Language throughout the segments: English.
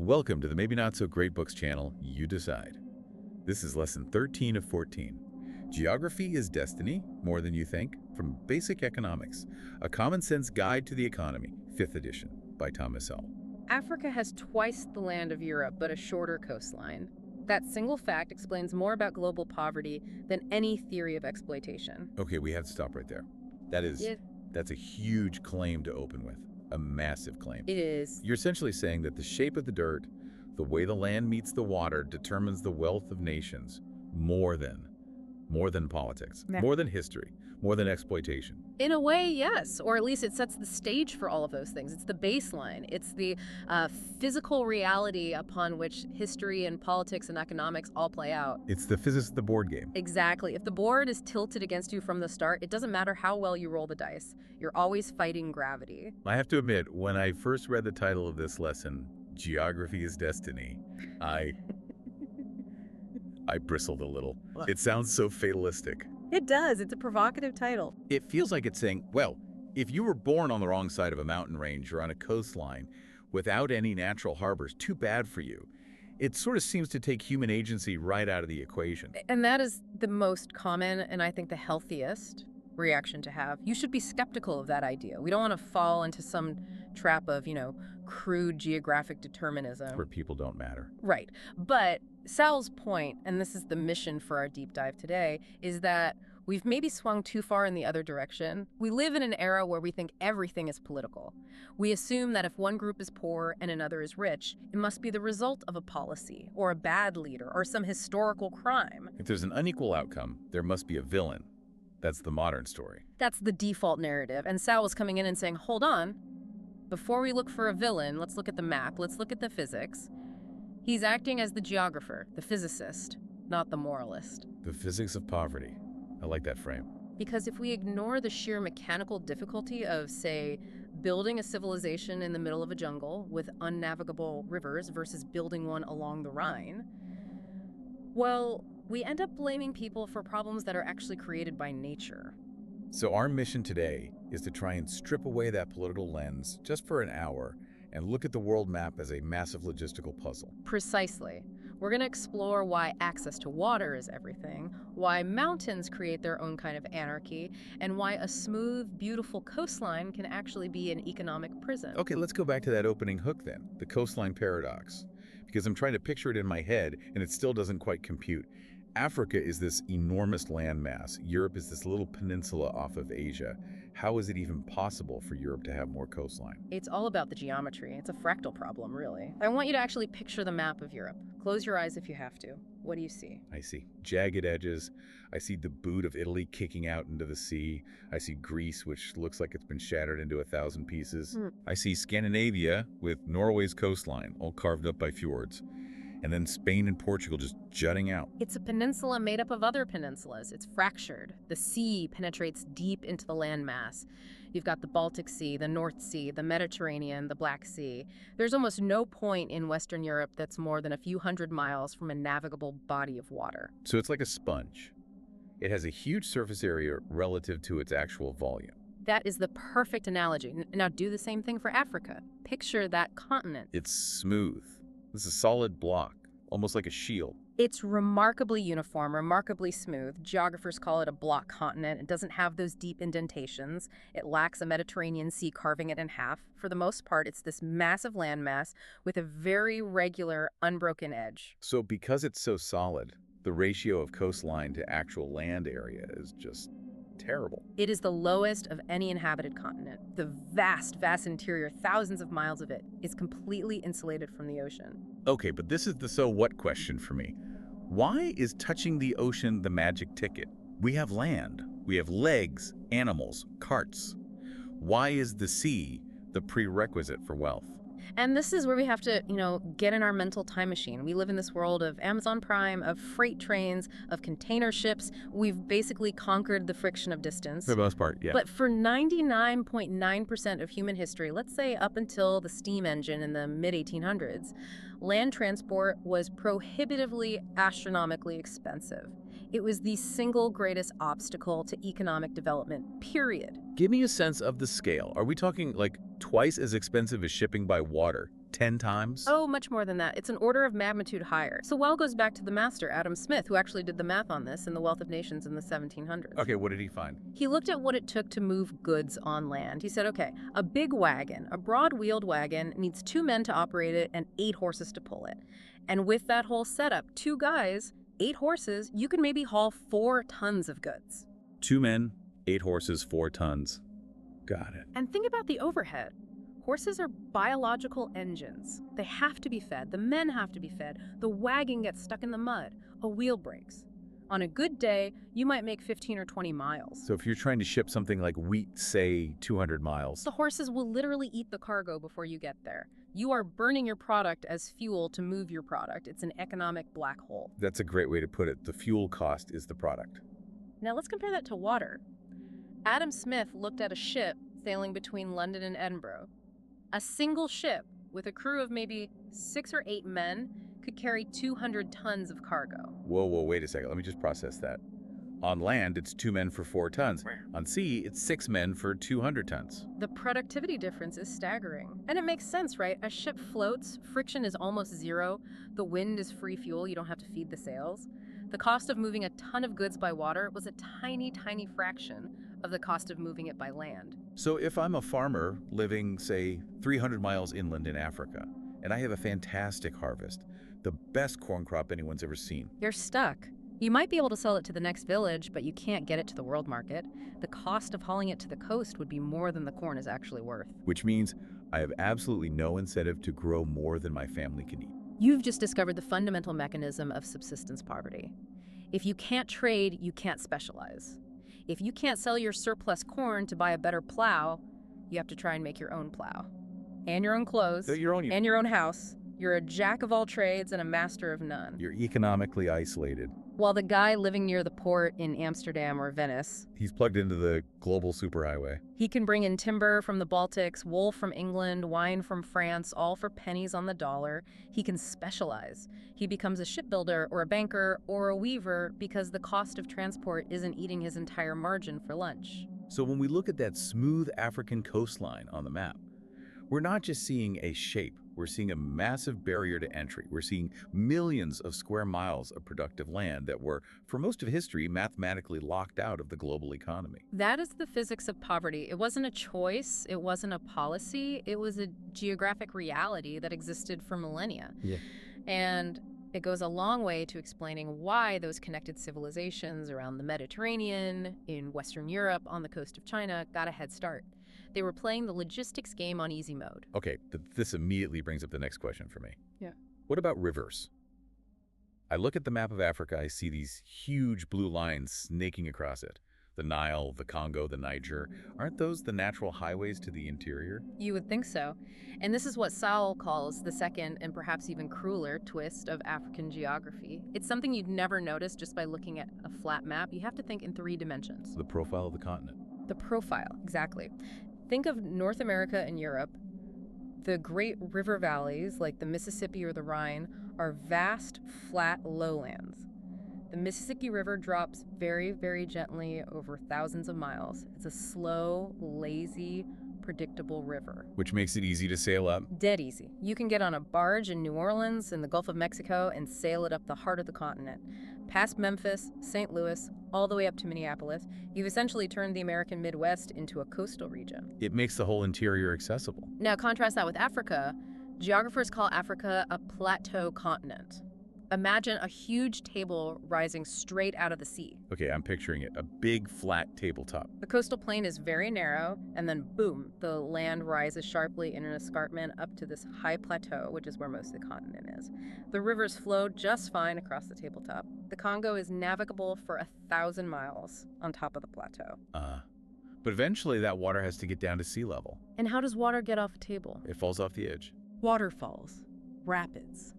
Welcome to the Maybe Not So Great Books channel, You Decide. This is lesson 13 of 14. Geography is Destiny, More Than You Think, from Basic Economics, A Common Sense Guide to the Economy, 5th edition, by Thomas Sowell. Africa has twice the land of Europe, but a shorter coastline. That single fact explains more about global poverty than any theory of exploitation. Okay, we have to stop right there. That's a huge claim to open with. A massive claim. It is. You're essentially saying that the shape of the dirt, the way the land meets the water, determines the wealth of nations more than politics, more than history, more than exploitation. In a way, yes. Or at least it sets the stage for all of those things. It's the baseline. It's the physical reality upon which history and politics and economics all play out. It's the physics of the board game. Exactly. If the board is tilted against you from the start, it doesn't matter how well you roll the dice. You're always fighting gravity. I have to admit, when I first read the title of this lesson, Geography is Destiny, I bristled a little. It sounds so fatalistic. It does. It's a provocative title. It feels like it's saying, well, if you were born on the wrong side of a mountain range or on a coastline without any natural harbors, too bad for you. It sort of seems to take human agency right out of the equation. And that is the most common and I think the healthiest reaction to have. You should be skeptical of that idea. We don't want to fall into some trap of, crude geographic determinism. Where people don't matter. Right. But Sowell's point, and this is the mission for our deep dive today, is that we've maybe swung too far in the other direction. We live in an era where we think everything is political. We assume that if one group is poor and another is rich, it must be the result of a policy or a bad leader or some historical crime. If there's an unequal outcome, there must be a villain. That's the modern story. That's the default narrative. And Sowell's coming in and saying, hold on. Before we look for a villain, let's look at the map. Let's look at the physics. He's acting as the geographer, the physicist, not the moralist. The physics of poverty. I like that frame. Because if we ignore the sheer mechanical difficulty of, say, building a civilization in the middle of a jungle with unnavigable rivers versus building one along the Rhine, well, we end up blaming people for problems that are actually created by nature. So our mission today is to try and strip away that political lens just for an hour and look at the world map as a massive logistical puzzle. Precisely. We're going to explore why access to water is everything, why mountains create their own kind of anarchy, and why a smooth, beautiful coastline can actually be an economic prison. Okay, let's go back to that opening hook then, the coastline paradox, because I'm trying to picture it in my head and it still doesn't quite compute. Africa is this enormous landmass. Europe is this little peninsula off of Asia. How is it even possible for Europe to have more coastline? It's all about the geometry. It's a fractal problem, really. I want you to actually picture the map of Europe. Close your eyes if you have to. What do you see? I see jagged edges. I see the boot of Italy kicking out into the sea. I see Greece, which looks like it's been shattered into 1,000 pieces. I see Scandinavia with Norway's coastline, all carved up by fjords. And then Spain and Portugal just jutting out. It's a peninsula made up of other peninsulas. It's fractured. The sea penetrates deep into the landmass. You've got the Baltic Sea, the North Sea, the Mediterranean, the Black Sea. There's almost no point in Western Europe that's more than a few hundred miles from a navigable body of water. So it's like a sponge. It has a huge surface area relative to its actual volume. That is the perfect analogy. Now do the same thing for Africa. Picture that continent. It's smooth. This is a solid block, almost like a shield. It's remarkably uniform, remarkably smooth. Geographers call it a block continent. It doesn't have those deep indentations. It lacks a Mediterranean Sea carving it in half. For the most part, it's this massive landmass with a very regular, unbroken edge. So because it's so solid, the ratio of coastline to actual land area is just terrible. It is the lowest of any inhabited continent. The vast, vast interior, thousands of miles of it, is completely insulated from the ocean. Okay, but this is the so what question for me. Why is touching the ocean the magic ticket? We have land, we have legs, animals, carts. Why is the sea the prerequisite for wealth? And this is where we have to, get in our mental time machine. We live in this world of Amazon Prime, of freight trains, of container ships. We've basically conquered the friction of distance. For the most part, yeah. But for 99.9% of human history, let's say up until the steam engine in the mid-1800s, land transport was prohibitively, astronomically expensive. It was the single greatest obstacle to economic development, period. Give me a sense of the scale. Are we talking like twice as expensive as shipping by water? 10 times? Oh, much more than that. It's an order of magnitude higher. Sowell goes back to the master, Adam Smith, who actually did the math on this in The Wealth of Nations in the 1700s. Okay, what did he find? He looked at what it took to move goods on land. He said, okay, a big wagon, a broad-wheeled wagon, needs 2 men to operate it and 8 horses to pull it. And with that whole setup, 2 guys, 8 horses, you can maybe haul 4 tons of goods. 2 men, 8 horses, 4 tons. Got it. And think about the overhead. Horses are biological engines. They have to be fed. The men have to be fed. The wagon gets stuck in the mud. A wheel breaks. On a good day, you might make 15 or 20 miles. So if you're trying to ship something like wheat, say 200 miles. The horses will literally eat the cargo before you get there. You are burning your product as fuel to move your product. It's an economic black hole. That's a great way to put it. The fuel cost is the product. Now let's compare that to water. Adam Smith looked at a ship sailing between London and Edinburgh. A single ship with a crew of maybe 6 or 8 men could carry 200 tons of cargo. Whoa, wait a second. Let me just process that. On land, it's 2 men for 4 tons. On sea, it's 6 men for 200 tons. The productivity difference is staggering. And it makes sense, right? A ship floats, friction is almost zero, the wind is free fuel, you don't have to feed the sails. The cost of moving a ton of goods by water was a tiny, tiny fraction of the cost of moving it by land. So if I'm a farmer living, say, 300 miles inland in Africa, and I have a fantastic harvest, the best corn crop anyone's ever seen. You're stuck. You might be able to sell it to the next village, but you can't get it to the world market. The cost of hauling it to the coast would be more than the corn is actually worth. Which means I have absolutely no incentive to grow more than my family can eat. You've just discovered the fundamental mechanism of subsistence poverty. If you can't trade, you can't specialize. If you can't sell your surplus corn to buy a better plow, you have to try and make your own plow. And your own clothes. And your own house. You're a jack of all trades and a master of none. You're economically isolated. While the guy living near the port in Amsterdam or Venice, he's plugged into the global superhighway. He can bring in timber from the Baltics, wool from England, wine from France, all for pennies on the dollar. He can specialize. He becomes a shipbuilder or a banker or a weaver because the cost of transport isn't eating his entire margin for lunch. So when we look at that smooth African coastline on the map, we're not just seeing a shape, we're seeing a massive barrier to entry. We're seeing millions of square miles of productive land that were, for most of history, mathematically locked out of the global economy. That is the physics of poverty. It wasn't a choice, it wasn't a policy, it was a geographic reality that existed for millennia. Yeah. And it goes a long way to explaining why those connected civilizations around the Mediterranean, in Western Europe, on the coast of China, got a head start. They were playing the logistics game on easy mode. Okay, this immediately brings up the next question for me. Yeah. What about rivers? I look at the map of Africa, I see these huge blue lines snaking across it. The Nile, the Congo, the Niger. Aren't those the natural highways to the interior? You would think so. And this is what Sowell calls the second and perhaps even crueler twist of African geography. It's something you'd never notice just by looking at a flat map. You have to think in 3 dimensions. The profile of the continent. The profile, exactly. Think of North America and Europe. The great river valleys, like the Mississippi or the Rhine, are vast, flat lowlands. The Mississippi River drops very, very gently over thousands of miles. It's a slow, lazy, predictable river. Which makes it easy to sail up? Dead easy. You can get on a barge in New Orleans, in the Gulf of Mexico, and sail it up the heart of the continent. Past Memphis, St. Louis, all the way up to Minneapolis, you've essentially turned the American Midwest into a coastal region. It makes the whole interior accessible. Now contrast that with Africa. Geographers call Africa a plateau continent. Imagine a huge table rising straight out of the sea. Okay, I'm picturing it. A big, flat tabletop. The coastal plain is very narrow, and then boom, the land rises sharply in an escarpment up to this high plateau, which is where most of the continent is. The rivers flow just fine across the tabletop. The Congo is navigable for 1,000 miles on top of the plateau. But eventually that water has to get down to sea level. And how does water get off a table? It falls off the edge. Waterfalls, rapids,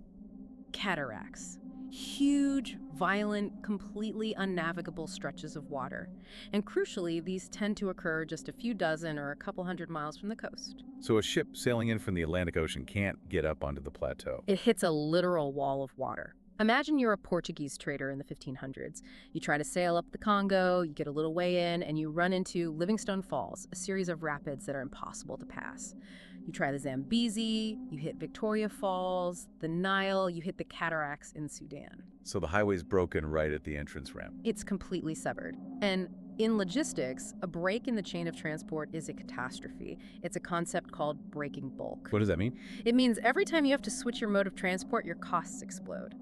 cataracts, huge, violent, completely unnavigable stretches of water. And crucially, these tend to occur just a few dozen or a couple hundred miles from the coast. So a ship sailing in from the Atlantic Ocean can't get up onto the plateau. It hits a literal wall of water. Imagine you're a Portuguese trader in the 1500s. You try to sail up the Congo, you get a little way in, and you run into Livingstone Falls, a series of rapids that are impossible to pass. You try the Zambezi, you hit Victoria Falls, the Nile, you hit the cataracts in Sudan. So the highway's broken right at the entrance ramp. It's completely severed. And in logistics, a break in the chain of transport is a catastrophe. It's a concept called breaking bulk. What does that mean? It means every time you have to switch your mode of transport, your costs explode.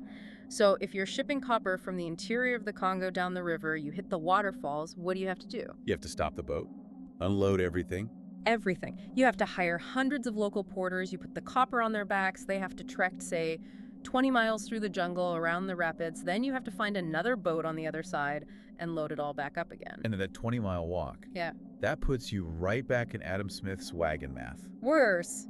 So if you're shipping copper from the interior of the Congo down the river, you hit the waterfalls, what do you have to do? You have to stop the boat, unload everything. Everything. You have to hire hundreds of local porters, you put the copper on their backs, they have to trek, say, 20 miles through the jungle around the rapids, then you have to find another boat on the other side and load it all back up again. And then that 20-mile walk. Yeah. That puts you right back in Adam Smith's wagon math. Worse,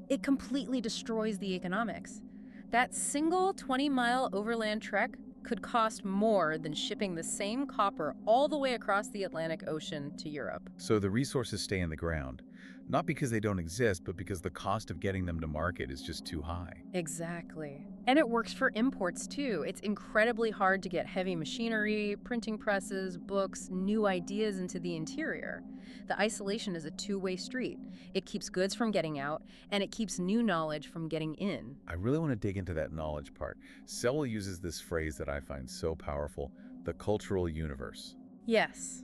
it completely destroys the economics. That single 20-mile overland trek could cost more than shipping the same copper all the way across the Atlantic Ocean to Europe. So the resources stay in the ground, not because they don't exist, but because the cost of getting them to market is just too high. Exactly. And it works for imports too. It's incredibly hard to get heavy machinery, printing presses, books, new ideas into the interior. The isolation is a two-way street. It keeps goods from getting out, and it keeps new knowledge from getting in. I really want to dig into that knowledge part. Sowell uses this phrase that I find so powerful, the cultural universe. Yes.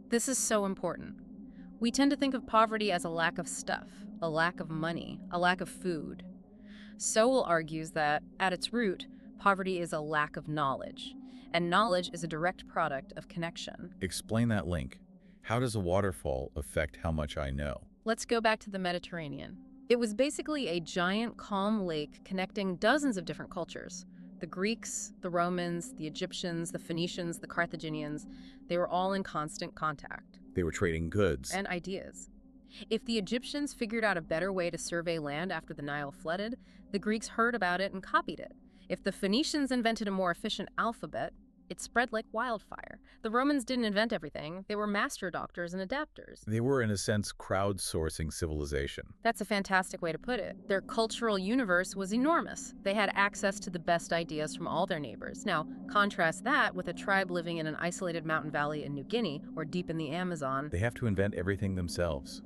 This is so important. We tend to think of poverty as a lack of stuff, a lack of money, a lack of food. Sowell argues that, at its root, poverty is a lack of knowledge, and knowledge is a direct product of connection. Explain that link. How does a waterfall affect how much I know? Let's go back to the Mediterranean. It was basically a giant, calm lake connecting dozens of different cultures. The Greeks, the Romans, the Egyptians, the Phoenicians, the Carthaginians, they were all in constant contact. They were trading goods. And ideas. If the Egyptians figured out a better way to survey land after the Nile flooded, the Greeks heard about it and copied it. If the Phoenicians invented a more efficient alphabet, it spread like wildfire. The Romans didn't invent everything. They were master doctors and adapters. They were, in a sense, crowdsourcing civilization. That's a fantastic way to put it. Their cultural universe was enormous. They had access to the best ideas from all their neighbors. Now, contrast that with a tribe living in an isolated mountain valley in New Guinea or deep in the Amazon. They have to invent everything themselves,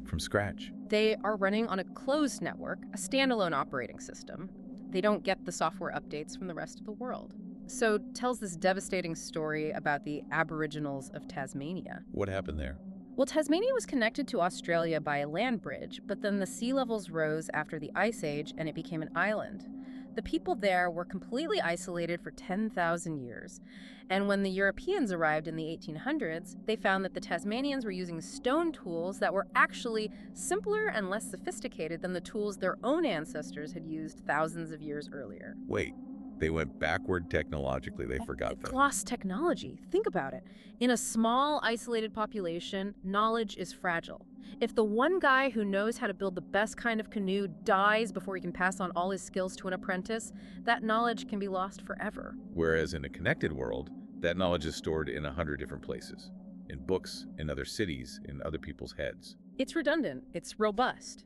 from scratch. They are running on a closed network, a standalone operating system. They don't get the software updates from the rest of the world. So tells this devastating story about the Aboriginals of Tasmania. What happened there? Well, Tasmania was connected to Australia by a land bridge, but then the sea levels rose after the Ice Age and it became an island. The people there were completely isolated for 10,000 years. And when the Europeans arrived in the 1800s, they found that the Tasmanians were using stone tools that were actually simpler and less sophisticated than the tools their own ancestors had used thousands of years earlier. Wait. They went backward technologically. They forgot that. Lost technology. Think about it. In a small, isolated population, knowledge is fragile. If the one guy who knows how to build the best kind of canoe dies before he can pass on all his skills to an apprentice, that knowledge can be lost forever. Whereas in a connected world, that knowledge is stored in 100 different places. In books, in other cities, in other people's heads. It's redundant. It's robust.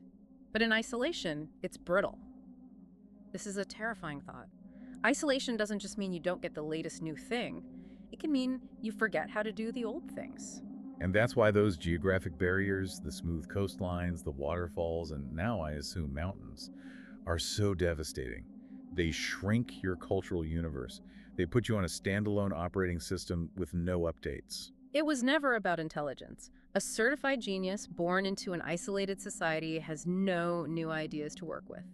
But in isolation, it's brittle. This is a terrifying thought. Isolation doesn't just mean you don't get the latest new thing. It can mean you forget how to do the old things. And that's why those geographic barriers, the smooth coastlines, the waterfalls, and now I assume mountains, are so devastating. They shrink your cultural universe. They put you on a standalone operating system with no updates. It was never about intelligence. A certified genius born into an isolated society has no new ideas to work with.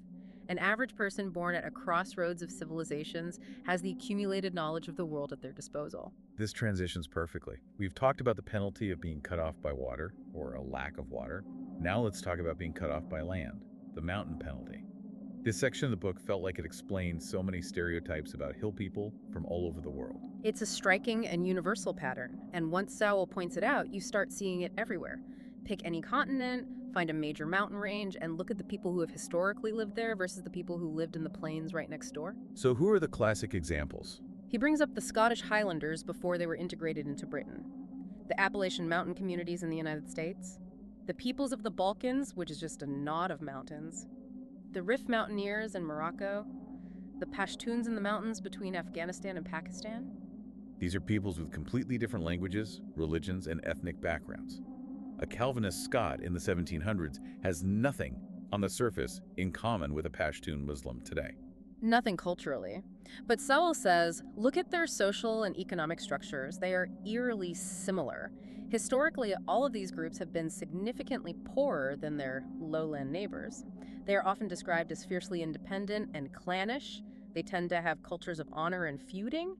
An average person born at a crossroads of civilizations has the accumulated knowledge of the world at their disposal. This transitions perfectly. We've talked about the penalty of being cut off by water, or a lack of water. Now let's talk about being cut off by land, the mountain penalty. This section of the book felt like it explained so many stereotypes about hill people from all over the world. It's a striking and universal pattern, and once Sowell points it out, you start seeing it everywhere. Pick any continent, find a major mountain range, and look at the people who have historically lived there versus the people who lived in the plains right next door. So who are the classic examples? He brings up the Scottish Highlanders before they were integrated into Britain, the Appalachian mountain communities in the United States, the peoples of the Balkans, which is just a knot of mountains, the Rif mountaineers in Morocco, the Pashtuns in the mountains between Afghanistan and Pakistan. These are peoples with completely different languages, religions, and ethnic backgrounds. A Calvinist Scot in the 1700s has nothing on the surface, in common with a Pashtun Muslim today. Nothing culturally. But Sowell says, look at their social and economic structures. They are eerily similar. Historically, all of these groups have been significantly poorer than their lowland neighbors. They are often described as fiercely independent and clannish. They tend to have cultures of honor and feuding,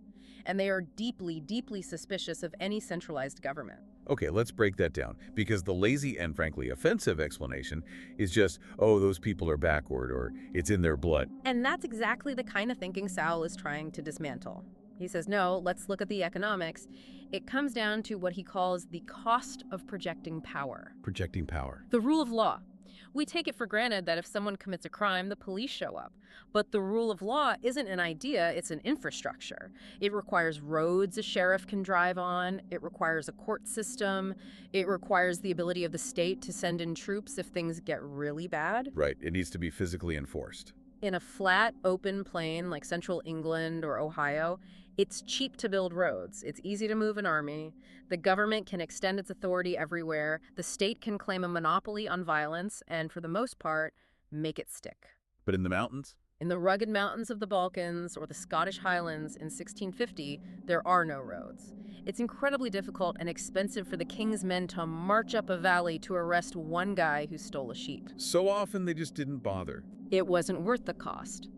and they are deeply, deeply suspicious of any centralized government. Okay, let's break that down, because the lazy and frankly offensive explanation is just, oh, those people are backward, or it's in their blood. And that's exactly the kind of thinking Sowell is trying to dismantle. He says, no, let's look at the economics. It comes down to what he calls the cost of projecting power. Projecting power. The rule of law. We take it for granted that if someone commits a crime, the police show up. But the rule of law isn't an idea, it's an infrastructure. It requires roads a sheriff can drive on. It requires a court system. It requires the ability of the state to send in troops if things get really bad. Right, it needs to be physically enforced. In a flat, open plain like central England or Ohio, it's cheap to build roads. It's easy to move an army. The government can extend its authority everywhere. The state can claim a monopoly on violence and, for the most part, make it stick. But in the mountains? In the rugged mountains of the Balkans or the Scottish Highlands in 1650, there are no roads. It's incredibly difficult and expensive for the king's men to march up a valley to arrest one guy who stole a sheep. So often they just didn't bother. It wasn't worth the cost.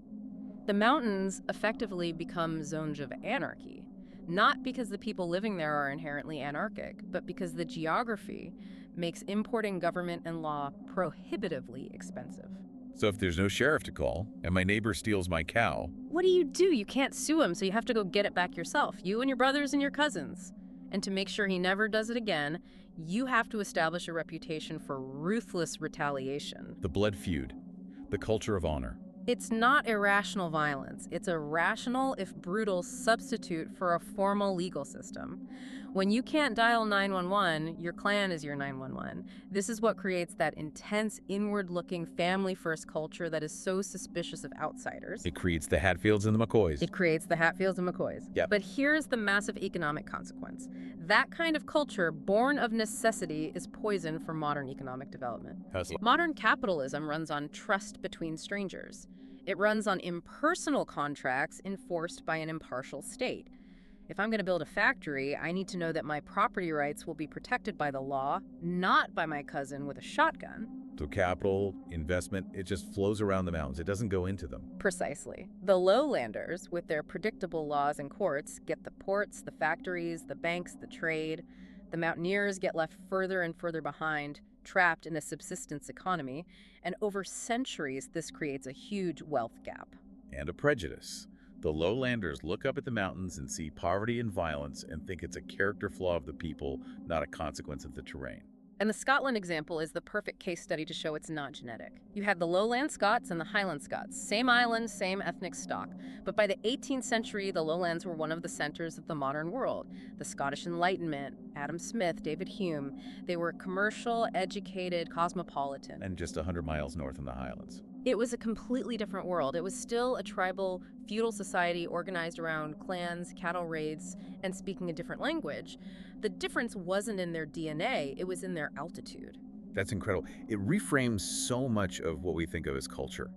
The mountains effectively become zones of anarchy, not because the people living there are inherently anarchic, but because the geography makes importing government and law prohibitively expensive. So if there's no sheriff to call, and my neighbor steals my cow... What do? You can't sue him, so you have to go get it back yourself, you and your brothers and your cousins. And to make sure he never does it again, you have to establish a reputation for ruthless retaliation. The blood feud. The culture of honor. It's not irrational violence. It's a rational, if brutal, substitute for a formal legal system. When you can't dial 911, your clan is your 911. This is what creates that intense, inward-looking, family-first culture that is so suspicious of outsiders. It creates the Hatfields and the McCoys. It creates the Hatfields and McCoys. Yep. But here's the massive economic consequence. That kind of culture, born of necessity, is poison for modern economic development. Hustle. Modern capitalism runs on trust between strangers. It runs on impersonal contracts enforced by an impartial state. If I'm going to build a factory, I need to know that my property rights will be protected by the law, not by my cousin with a shotgun. So capital, investment, it just flows around the mountains. It doesn't go into them. Precisely. The lowlanders, with their predictable laws and courts, get the ports, the factories, the banks, the trade. The mountaineers get left further and further behind, trapped in a subsistence economy, and over centuries this creates a huge wealth gap. And a prejudice. The lowlanders look up at the mountains and see poverty and violence and think it's a character flaw of the people, not a consequence of the terrain. And the Scotland example is the perfect case study to show it's not genetic. You had the lowland Scots and the highland Scots, same island, same ethnic stock. But by the 18th century, the lowlands were one of the centers of the modern world. The Scottish Enlightenment, Adam Smith, David Hume, they were commercial, educated, cosmopolitan. And just 100 miles north in the highlands. It was a completely different world. It was still a tribal, feudal society organized around clans, cattle raids, and speaking a different language. The difference wasn't in their DNA, it was in their altitude. That's incredible. It reframes so much of what we think of as culture.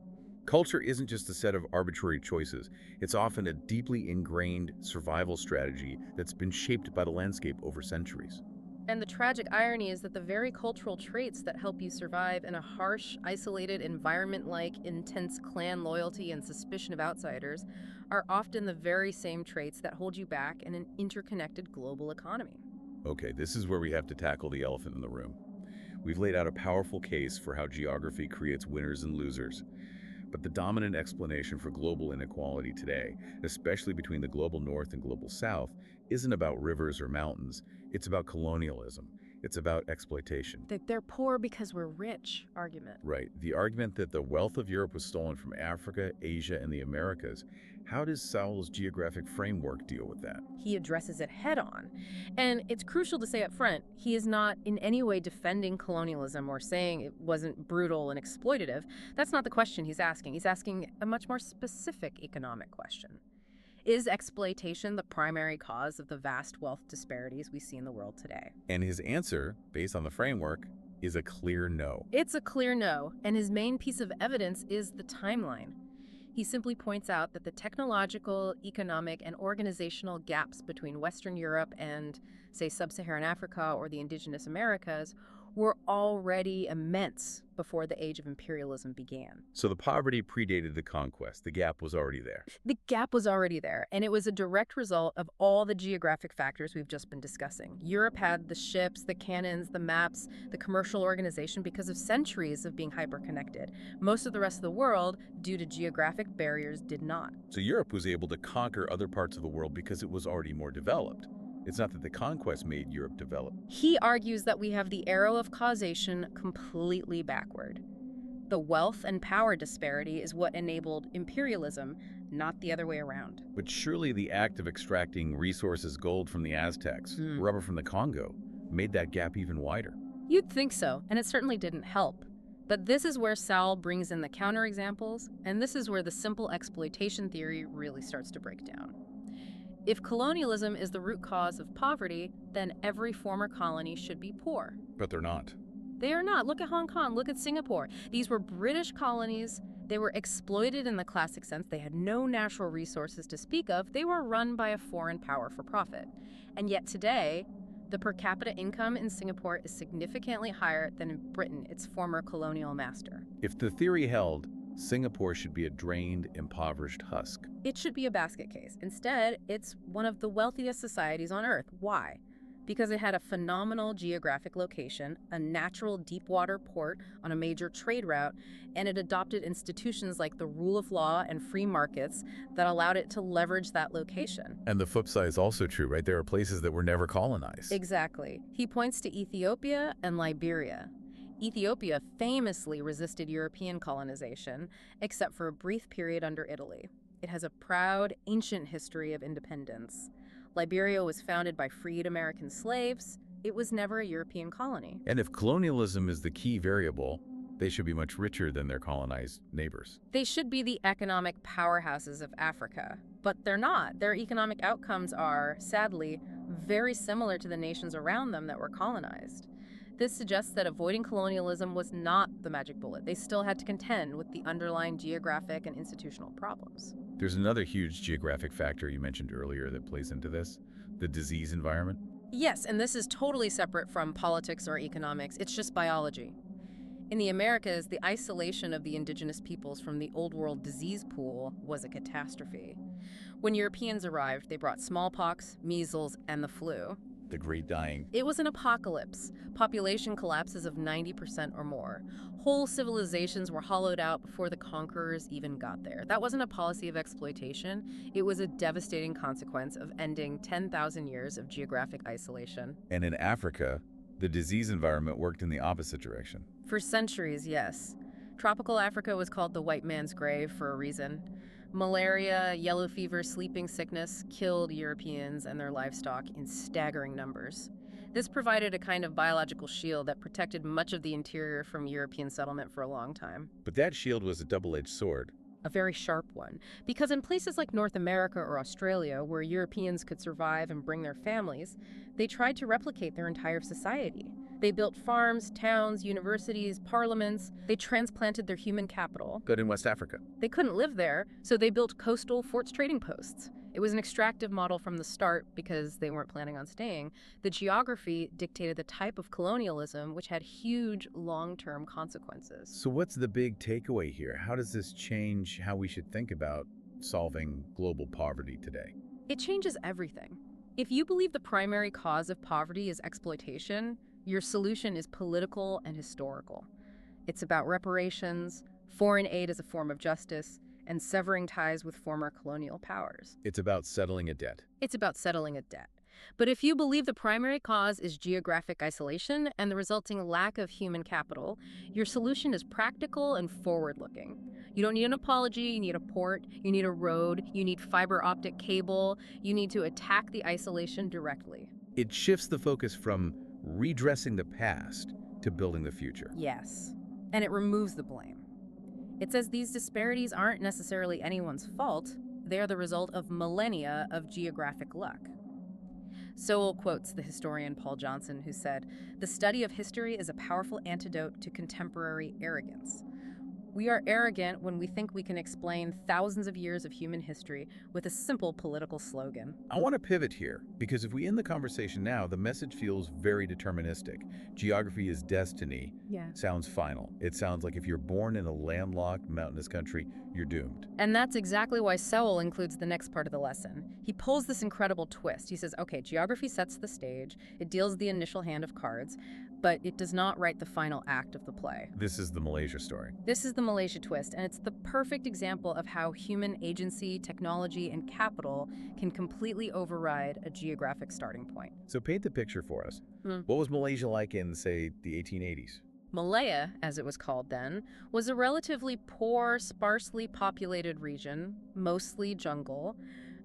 Culture isn't just a set of arbitrary choices. It's often a deeply ingrained survival strategy that's been shaped by the landscape over centuries. And the tragic irony is that the very cultural traits that help you survive in a harsh, isolated environment like intense clan loyalty and suspicion of outsiders are often the very same traits that hold you back in an interconnected global economy. Okay, this is where we have to tackle the elephant in the room. We've laid out a powerful case for how geography creates winners and losers. But the dominant explanation for global inequality today, especially between the global north and global south, isn't about rivers or mountains. It's about colonialism. It's about exploitation. They're poor because we're rich argument. Right. The argument that the wealth of Europe was stolen from Africa, Asia, and the Americas. How does Sowell's geographic framework deal with that? He addresses it head on. And it's crucial to say up front, he is not in any way defending colonialism or saying it wasn't brutal and exploitative. That's not the question he's asking. He's asking a much more specific economic question. Is exploitation the primary cause of the vast wealth disparities we see in the world today? And his answer, based on the framework, is a clear no. It's a clear no, and his main piece of evidence is the timeline. He simply points out that the technological, economic, and organizational gaps between Western Europe and, say, Sub-Saharan Africa or the indigenous Americas were already immense before the age of imperialism began. So the poverty predated the conquest. The gap was already there. The gap was already there, and it was a direct result of all the geographic factors we've just been discussing. Europe had the ships, the cannons, the maps, the commercial organization because of centuries of being hyper-connected. Most of the rest of the world, due to geographic barriers, did not. So Europe was able to conquer other parts of the world because it was already more developed. It's not that the conquest made Europe develop. He argues that we have the arrow of causation completely backward. The wealth and power disparity is what enabled imperialism, not the other way around. But surely the act of extracting resources, gold from the Aztecs, rubber from the Congo, made that gap even wider. You'd think so, and it certainly didn't help. But this is where Sowell brings in the counterexamples, and this is where the simple exploitation theory really starts to break down. If colonialism is the root cause of poverty, then every former colony should be poor. But they're not. They are not. Look at Hong Kong. Look at Singapore. These were British colonies. They were exploited in the classic sense. They had no natural resources to speak of. They were run by a foreign power for profit. And yet today, the per capita income in Singapore is significantly higher than in Britain, its former colonial master. If the theory held, Singapore should be a drained, impoverished husk. It should be a basket case. Instead, it's one of the wealthiest societies on Earth. Why? Because it had a phenomenal geographic location, a natural deep-water port on a major trade route, and it adopted institutions like the rule of law and free markets that allowed it to leverage that location. And the flip side is also true, right? There are places that were never colonized. Exactly. He points to Ethiopia and Liberia. Ethiopia famously resisted European colonization, except for a brief period under Italy. It has a proud, ancient history of independence. Liberia was founded by freed American slaves. It was never a European colony. And if colonialism is the key variable, they should be much richer than their colonized neighbors. They should be the economic powerhouses of Africa, but they're not. Their economic outcomes are, sadly, very similar to the nations around them that were colonized. This suggests that avoiding colonialism was not the magic bullet. They still had to contend with the underlying geographic and institutional problems. There's another huge geographic factor you mentioned earlier that plays into this, the disease environment. Yes, and this is totally separate from politics or economics. It's just biology. In the Americas, the isolation of the indigenous peoples from the Old World disease pool was a catastrophe. When Europeans arrived, they brought smallpox, measles, and the flu. The Great Dying. It was an apocalypse. Population collapses of 90% or more. Whole civilizations were hollowed out before the conquerors even got there. That wasn't a policy of exploitation. It was a devastating consequence of ending 10,000 years of geographic isolation. And in Africa, the disease environment worked in the opposite direction. For centuries, yes. Tropical Africa was called the white man's grave for a reason. Malaria, yellow fever, sleeping sickness killed Europeans and their livestock in staggering numbers. This provided a kind of biological shield that protected much of the interior from European settlement for a long time. But that shield was a double-edged sword. A very sharp one. Because in places like North America or Australia, where Europeans could survive and bring their families, they tried to replicate their entire society. They built farms, towns, universities, parliaments. They transplanted their human capital. But in West Africa? They couldn't live there, so they built coastal forts trading posts. It was an extractive model from the start because they weren't planning on staying. The geography dictated the type of colonialism, which had huge long-term consequences. So what's the big takeaway here? How does this change how we should think about solving global poverty today? It changes everything. If you believe the primary cause of poverty is exploitation, your solution is political and historical. It's about reparations, foreign aid as a form of justice, and severing ties with former colonial powers. It's about settling a debt. It's about settling a debt. But if you believe the primary cause is geographic isolation and the resulting lack of human capital, your solution is practical and forward-looking. You don't need an apology, you need a port, you need a road, you need fiber optic cable, you need to attack the isolation directly. It shifts the focus from redressing the past to building the future. Yes, and it removes the blame. It says these disparities aren't necessarily anyone's fault, they are the result of millennia of geographic luck. Sowell quotes the historian Paul Johnson, who said, "The study of history is a powerful antidote to contemporary arrogance." We are arrogant when we think we can explain thousands of years of human history with a simple political slogan. I want to pivot here, because if we end the conversation now, the message feels very deterministic. Geography is destiny. Yeah. Sounds final. It sounds like if you're born in a landlocked, mountainous country, you're doomed. And that's exactly why Sowell includes the next part of the lesson. He pulls this incredible twist. He says, okay, geography sets the stage, it deals the initial hand of cards, but it does not write the final act of the play. This is the Malaysia story. This is the Malaysia twist, and it's the perfect example of how human agency, technology, and capital can completely override a geographic starting point. So paint the picture for us. What was Malaysia like in, say, the 1880s? Malaya, as it was called then, was a relatively poor, sparsely populated region, mostly jungle.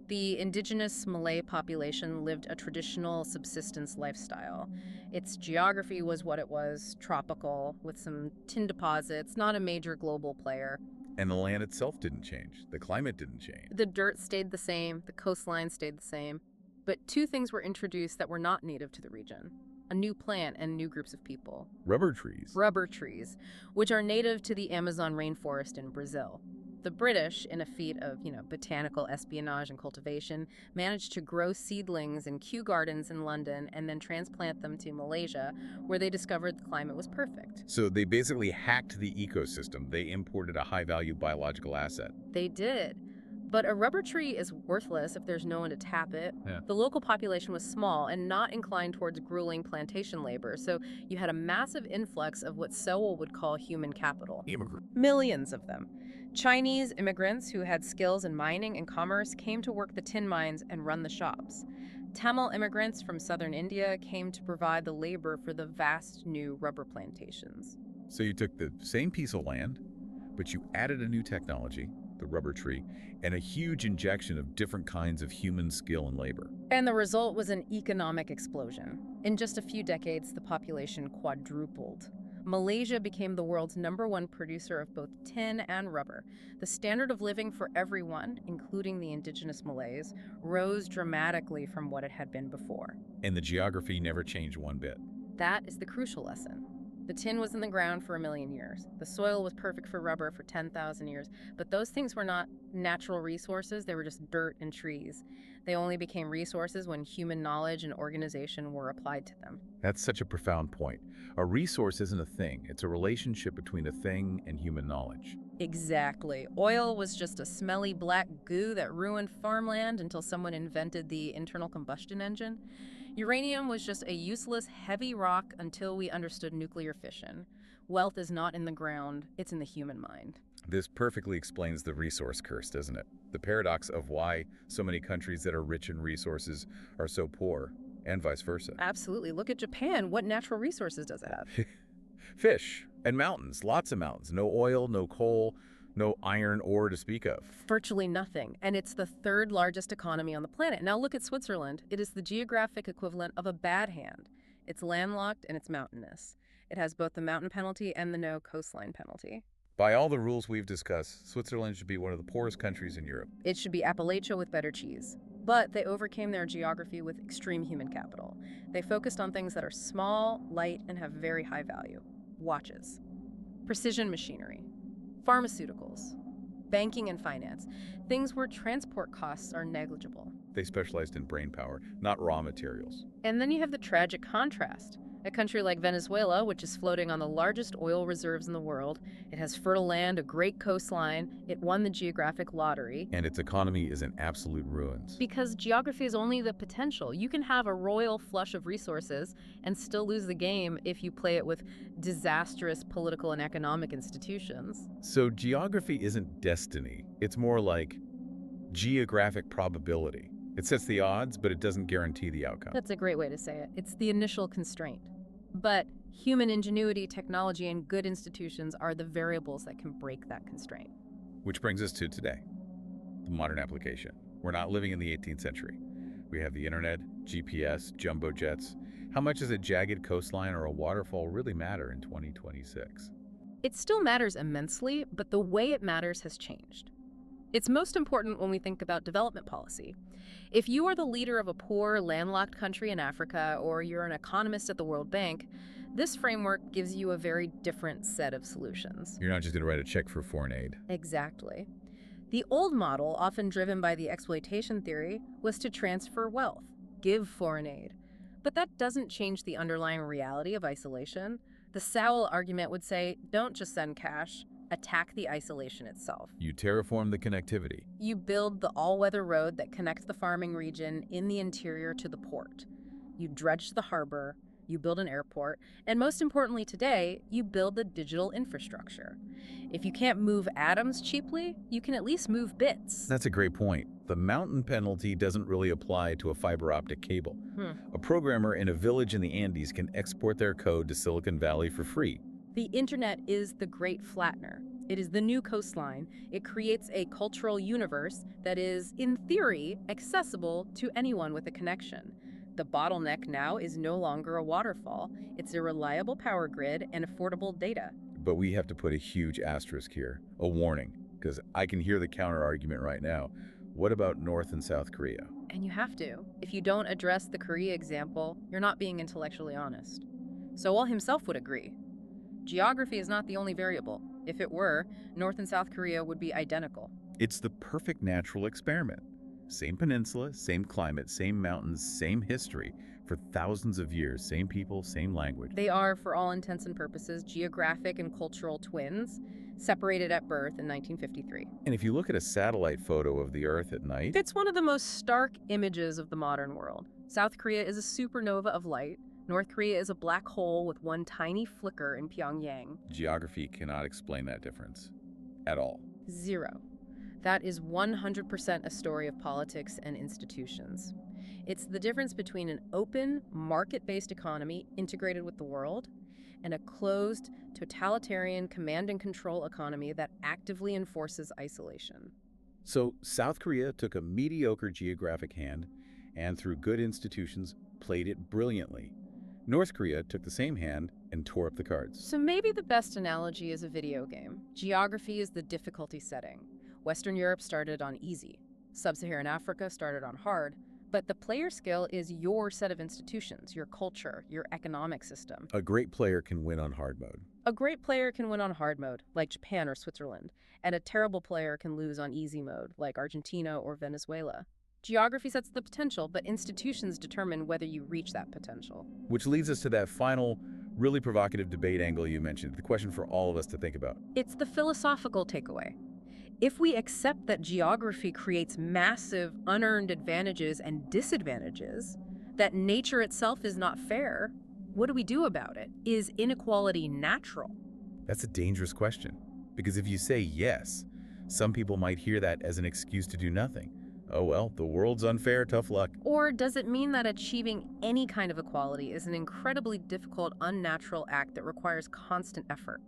The indigenous Malay population lived a traditional subsistence lifestyle. Its geography was what it was, tropical, with some tin deposits, not a major global player. And the land itself didn't change. The climate didn't change. The dirt stayed the same, the coastline stayed the same. But two things were introduced that were not native to the region: a new plant and new groups of people. Rubber trees. Rubber trees, which are native to the Amazon rainforest in Brazil. The British, in a feat of, botanical espionage and cultivation, managed to grow seedlings in kew gardens in London and then transplant them to Malaysia, where they discovered the climate was perfect. So they basically hacked the ecosystem. They imported a high-value biological asset. They did. But a rubber tree is worthless if there's no one to tap it. Yeah. The local population was small and not inclined towards grueling plantation labor, so you had a massive influx of what Sowell would call human capital. Millions of them. Chinese immigrants who had skills in mining and commerce came to work the tin mines and run the shops. Tamil immigrants from southern India came to provide the labor for the vast new rubber plantations. So you took the same piece of land, but you added a new technology, the rubber tree, and a huge injection of different kinds of human skill and labor. And the result was an economic explosion. In just a few decades, the population quadrupled. Malaysia became the world's #1 producer of both tin and rubber. The standard of living for everyone, including the indigenous Malays, rose dramatically from what it had been before. And the geography never changed one bit. That is the crucial lesson. The tin was in the ground for 1,000,000 years. The soil was perfect for rubber for 10,000 years. But those things were not natural resources, they were just dirt and trees. They only became resources when human knowledge and organization were applied to them. That's such a profound point. A resource isn't a thing. It's a relationship between a thing and human knowledge. Exactly. Oil was just a smelly black goo that ruined farmland until someone invented the internal combustion engine. Uranium was just a useless, heavy rock until we understood nuclear fission. Wealth is not in the ground, it's in the human mind. This perfectly explains the resource curse, doesn't it? The paradox of why so many countries that are rich in resources are so poor, and vice versa. Absolutely. Look at Japan. What natural resources does it have? Fish and mountains, lots of mountains. No oil, no coal, no iron ore to speak of. Virtually nothing. And it's the third largest economy on the planet. Now look at Switzerland. It is the geographic equivalent of a bad hand. It's landlocked and it's mountainous. It has both the mountain penalty and the no coastline penalty. By all the rules we've discussed, Switzerland should be one of the poorest countries in Europe. It should be Appalachia with better cheese. But they overcame their geography with extreme human capital. They focused on things that are small, light, and have very high value. Watches, precision machinery, pharmaceuticals, banking and finance, things where transport costs are negligible. They specialized in brain power, not raw materials. And then you have the tragic contrast. A country like Venezuela, which is floating on the largest oil reserves in the world, it has fertile land, a great coastline, it won the geographic lottery. And its economy is in absolute ruins. Because geography is only the potential. You can have a royal flush of resources and still lose the game if you play it with disastrous political and economic institutions. So geography isn't destiny. It's more like geographic probability. It sets the odds, but it doesn't guarantee the outcome. That's a great way to say it. It's the initial constraint. But human ingenuity, technology, and good institutions are the variables that can break that constraint. Which brings us to today, the modern application. We're not living in the 18th century. We have the internet, GPS, jumbo jets. How much does a jagged coastline or a waterfall really matter in 2026? It still matters immensely, but the way it matters has changed. It's most important when we think about development policy. If you are the leader of a poor, landlocked country in Africa, or you're an economist at the World Bank, this framework gives you a very different set of solutions. You're not just going to write a check for foreign aid. Exactly. The old model, often driven by the exploitation theory, was to transfer wealth, give foreign aid. But that doesn't change the underlying reality of isolation. The Sowell argument would say, don't just send cash, attack the isolation itself. You terraform the connectivity. You build the all-weather road that connects the farming region in the interior to the port. You dredge the harbor, you build an airport, and most importantly today, you build the digital infrastructure. If you can't move atoms cheaply, you can at least move bits. That's a great point. The mountain penalty doesn't really apply to a fiber optic cable. A programmer in a village in the Andes can export their code to Silicon Valley for free. The internet is the great flattener. It is the new coastline. It creates a cultural universe that is, in theory, accessible to anyone with a connection. The bottleneck now is no longer a waterfall. It's a reliable power grid and affordable data. But we have to put a huge asterisk here, a warning, because I can hear the counter-argument right now. What about North and South Korea? And you have to. If you don't address the Korea example, you're not being intellectually honest. Sowell himself would agree. Geography is not the only variable. If it were, North and South Korea would be identical. It's the perfect natural experiment. Same peninsula, same climate, same mountains, same history. For thousands of years, same people, same language. They are, for all intents and purposes, geographic and cultural twins, separated at birth in 1953. And if you look at a satellite photo of the Earth at night, It's one of the most stark images of the modern world. South Korea is a supernova of light. North Korea is a black hole with one tiny flicker in Pyongyang. geography cannot explain that difference at all. Zero. That is 100% a story of politics and institutions. It's the difference between an open, market-based economy integrated with the world and a closed, totalitarian command and control economy that actively enforces isolation. So South Korea took a mediocre geographic hand and through good institutions played it brilliantly. North Korea took the same hand and tore up the cards. So maybe the best analogy is a video game. Geography is the difficulty setting. Western Europe started on easy. Sub-Saharan Africa started on hard. But the player skill is your set of institutions, your culture, your economic system. A great player can win on hard mode. A great player can win on hard mode, like Japan or Switzerland, and a terrible player can lose on easy mode, like Argentina or Venezuela. Geography sets the potential, but institutions determine whether you reach that potential. Which leads us to that final, really provocative debate angle you mentioned, the question for all of us to think about. It's the philosophical takeaway. If we accept that geography creates massive unearned advantages and disadvantages, that nature itself is not fair, what do we do about it? Is inequality natural? That's a dangerous question, because if you say yes, some people might hear that as an excuse to do nothing. Oh well, the world's unfair, tough luck. Or does it mean that achieving any kind of equality is an incredibly difficult, unnatural act that requires constant effort?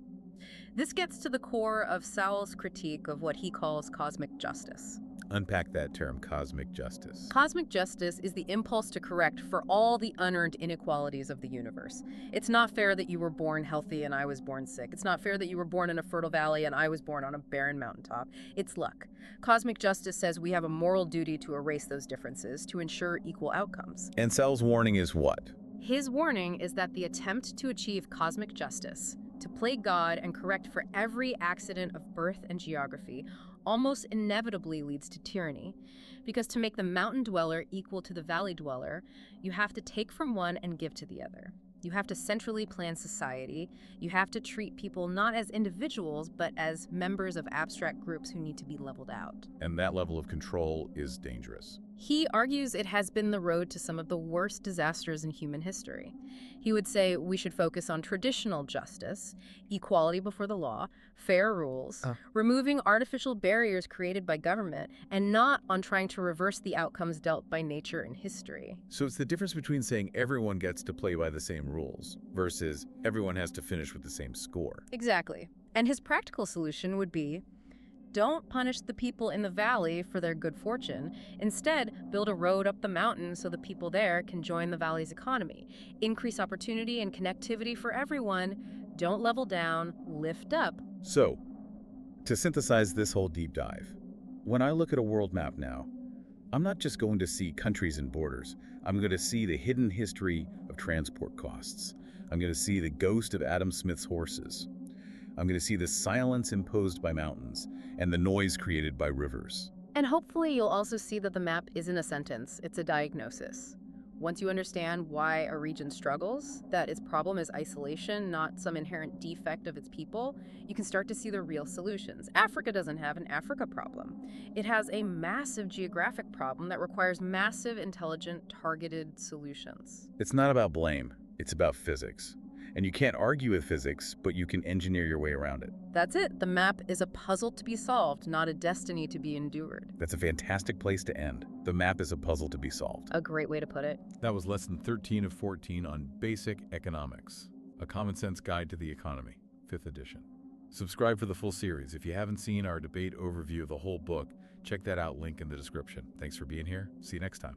This gets to the core of Sowell's critique of what he calls cosmic justice. Unpack that term, cosmic justice. Cosmic justice is the impulse to correct for all the unearned inequalities of the universe. It's not fair that you were born healthy and I was born sick. It's not fair that you were born in a fertile valley and I was born on a barren mountaintop. It's luck. Cosmic justice says we have a moral duty to erase those differences to ensure equal outcomes. And Sowell's warning is what? His warning is that the attempt to achieve cosmic justice, to play God and correct for every accident of birth and geography, almost inevitably leads to tyranny. Because to make the mountain dweller equal to the valley dweller, you have to take from one and give to the other. You have to centrally plan society. You have to treat people not as individuals, but as members of abstract groups who need to be leveled out. And that level of control is dangerous. He argues it has been the road to some of the worst disasters in human history. He would say we should focus on traditional justice, equality before the law, fair rules, removing artificial barriers created by government, and not on trying to reverse the outcomes dealt by nature and history. So it's the difference between saying everyone gets to play by the same rules versus everyone has to finish with the same score. Exactly. And his practical solution would be, don't punish the people in the valley for their good fortune. Instead, build a road up the mountain so the people there can join the valley's economy. Increase opportunity and connectivity for everyone. Don't level down, lift up. So, to synthesize this whole deep dive, When I look at a world map now, I'm not just going to see countries and borders. I'm going to see the hidden history of transport costs. I'm going to see the ghost of Adam Smith's horses. I'm going to see the silence imposed by mountains and the noise created by rivers. And hopefully you'll also see that the map isn't a sentence, it's a diagnosis. Once you understand why a region struggles, that its problem is isolation, not some inherent defect of its people, you can start to see the real solutions. Africa doesn't have an Africa problem. It has a massive geographic problem that requires massive, intelligent, targeted solutions. It's not about blame, it's about physics. And you can't argue with physics, but you can engineer your way around it. That's it. The map is a puzzle to be solved, not a destiny to be endured. That's a fantastic place to end. The map is a puzzle to be solved. A great way to put it. That was lesson 13 of 14 on basic economics, a common sense guide to the economy, 5th edition. Subscribe for the full series. If you haven't seen our debate overview of the whole book, check that out, link in the description. Thanks for being here. See you next time.